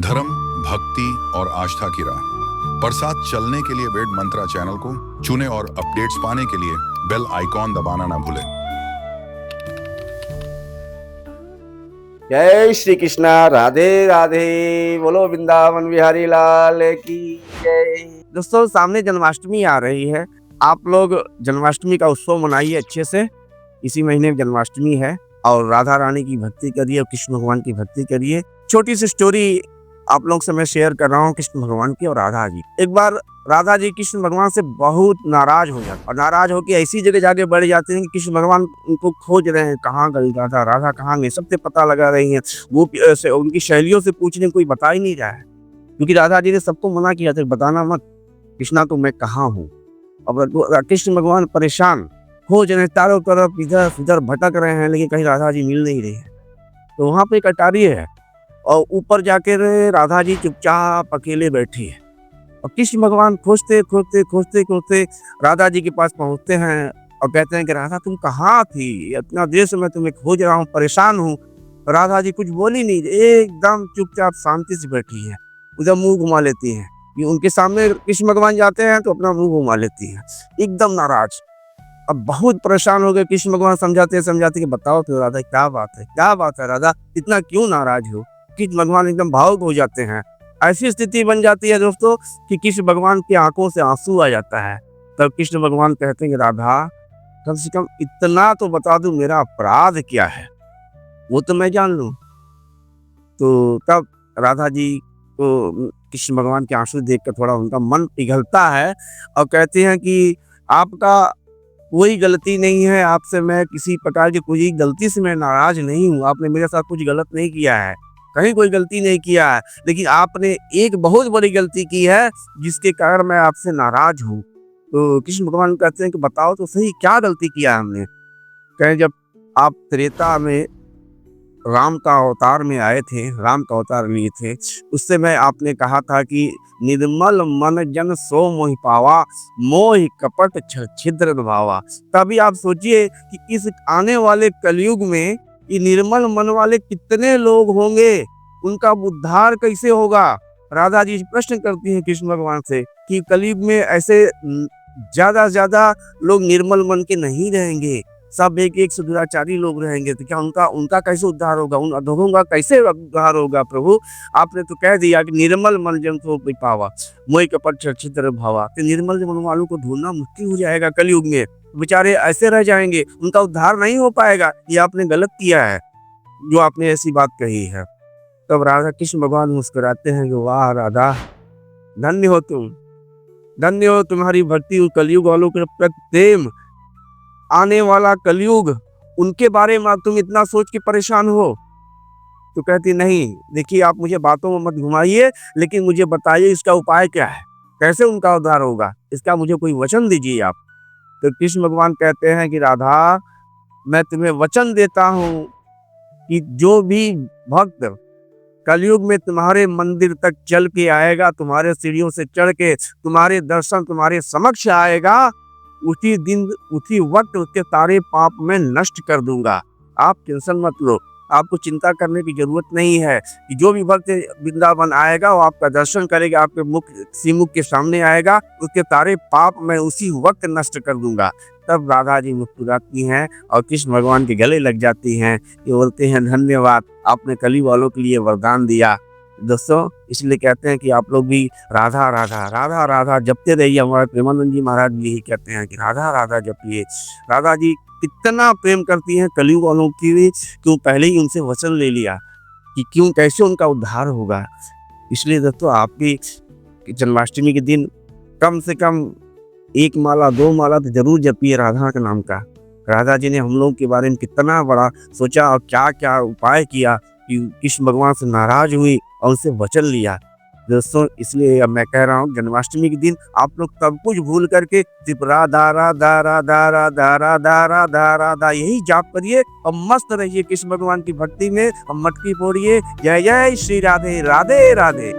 धर्म, भक्ति और आस्था की राह पर साथ चलने के लिए वेद मंत्रा चैनल को चुनें और अपडेट्स पाने के लिए बेल आइकॉन दबाना ना भूलें। जय श्री कृष्णा, राधे राधे, बोलो वृंदावन बिहारी लाल की जय। दोस्तों, सामने जन्माष्टमी आ रही है। आप लोग जन्माष्टमी का उत्सव मनाइए अच्छे से। इसी महीने में जन्माष्टमी है और राधा रानी की भक्ति करिए और कृष्ण भगवान की भक्ति करिए। छोटी सी स्टोरी आप लोग से मैं शेयर कर रहा हूँ कृष्ण भगवान की और राधा जी। एक बार राधा जी कृष्ण भगवान से बहुत नाराज हो जाते और नाराज होकर ऐसी जगह जाके बैठ जाते हैं कि कृष्ण भगवान उनको खोज रहे हैं, कहाँ गई राधा, राधा कहाँ गई, सबसे पता लगा रही हैं। वो उनकी शैलियों से पूछने कोई बता ही नहीं रहा है, क्योंकि राधा जी ने सबको मना किया था, बताना मत कृष्णा तो मैं कहाँ हूँ। अब कृष्ण भगवान परेशान खोज रहे, चारों तरफ इधर उधर भटक रहे हैं, लेकिन कहीं राधा जी मिल नहीं रही है। तो वहाँ पे एक अटारी है और ऊपर जाकर राधा जी चुपचाप अकेले बैठी है और कृष्ण भगवान खोजते खोजते खोजते खोजते राधा जी के पास पहुंचते हैं और कहते हैं कि राधा तुम कहाँ थी, इतना देर से मैं तुम्हें खोज रहा हूँ, परेशान हूँ। राधा जी कुछ बोली नहीं, एकदम चुपचाप शांति से बैठी है, उधर मुंह घुमा लेती हैं। ये उनके सामने कृष्ण भगवान जाते हैं तो अपना मुंह घुमा लेती हैं, एकदम नाराज। अब बहुत परेशान हो गए। कृष्ण भगवान समझाते समझाते कि बताओ तो राधा क्या बात है राधा, इतना क्यों नाराज हो। कृष्ण भगवान एकदम भावुक हो जाते हैं। ऐसी स्थिति बन जाती है दोस्तों कि कृष्ण भगवान की आंखों से आंसू आ जाता है। तब कृष्ण भगवान कहते हैं कि राधा कम से कम इतना तो बता दो मेरा अपराध क्या है, वो तो मैं जान लूं। तो तब राधा जी को कृष्ण भगवान के आंसू देखकर थोड़ा उनका मन पिघलता है और कहते हैं कि आपका कोई गलती नहीं है, आपसे मैं किसी प्रकार की कोई गलती से मैं नाराज नहीं हूँ, आपने मेरे साथ कुछ गलत नहीं किया है, कहीं कोई गलती नहीं किया है, लेकिन आपने एक बहुत बड़ी गलती की है जिसके कारण मैं आपसे नाराज हूँ। तो कृष्ण भगवान कहते हैं कि बताओ तो सही क्या गलती किया हमने। कहें जब आप त्रेता में राम का अवतार में आए थे, राम का अवतार लिए थे, उससे मैं आपने कहा था कि निर्मल मन जन सो मोहि पावा, मोहि कपट छिद्र भावा। तभी आप सोचिए कि इस आने वाले कलयुग में ये निर्मल मन वाले कितने लोग होंगे, उनका उद्धार कैसे होगा। राधा जी प्रश्न करती हैं कृष्ण भगवान से कि कलयुग में ऐसे ज्यादा से ज्यादा लोग निर्मल मन के नहीं रहेंगे, सब एक एक सदुराचारी लोग रहेंगे, तो क्या उनका कैसे उद्धार होगा, उन अधोगों का कैसे उद्धार होगा। प्रभु आपने तो कह दिया कि निर्मल मन जन तो पावा, मोहि कपट छिद्र भावा। तो निर्मल मन वालों को ढूंढना मुश्किल हो जाएगा कलयुग में, बेचारे ऐसे रह जाएंगे, उनका उद्धार नहीं हो पाएगा। ये आपने गलत किया है जो आपने ऐसी बात कही है। तब राधा कृष्ण भगवान मुस्कुराते हैं कि वाह राधा, धन्य हो तुम, धन्य हो तुम्हारी भक्ति, कलयुग वालों के प्रति प्रेम। आने वाला कलयुग उनके बारे में तुम इतना सोच के परेशान हो। तो कहती नहीं, देखिए आप मुझे बातों में मत घुमाइए, लेकिन मुझे बताइए इसका उपाय क्या है, कैसे उनका उद्धार होगा, इसका मुझे कोई वचन दीजिए आप। तो कृष्ण भगवान कहते हैं कि राधा मैं तुम्हें वचन देता हूँ कि जो भी भक्त कलयुग में तुम्हारे मंदिर तक चल के आएगा, तुम्हारे सीढ़ियों से चढ़ के तुम्हारे दर्शन तुम्हारे समक्ष आएगा, उसी दिन उसी वक्त उसके सारे पाप मैं नष्ट कर दूंगा। आप टेंशन मत लो, आपको चिंता करने की जरूरत नहीं है कि जो भी भक्त वृंदावन आएगा वो आपका दर्शन करेगा, आपके मुख श्रीमुख के सामने आएगा, उसके सारे पाप मैं उसी वक्त नष्ट कर दूंगा। तब राधा जी मुस्कुराती हैं और कृष्ण भगवान के गले लग जाती हैं। ये बोलते हैं धन्यवाद, आपने कली वालों के लिए वरदान दिया। दोस्तों इसलिए कहते हैं कि आप लोग भी राधा राधा राधा राधा जपते रहिए। हमारे प्रेमानंद जी महाराज भी यही कहते हैं कि राधा राधा जपिए। राधा जी कितना प्रेम करती हैं कलयुग वालों की, क्यों पहले ही उनसे वचन ले लिया कि क्यों कैसे उनका उद्धार होगा। इसलिए दोस्तों आपकी जन्माष्टमी के दिन कम से कम 1 माला 2 माला तो जरूर जपिए राधा के नाम का। राधा जी ने हम लोगों के बारे में कितना बड़ा सोचा और क्या क्या उपाय किया कि कृष्ण भगवान से नाराज हुई और उनसे वचन लिया। दोस्तों इसलिए अब मैं कह रहा हूँ जन्माष्टमी के दिन आप लोग सब कुछ भूल करके सिर्फ राधा राधा राधा राधा राधा राधा राधा यही जाप करिए और मस्त रहिए कृष्ण भगवान की भक्ति में और मटकी फोड़िए। जय जय श्री राधे, राधे राधे।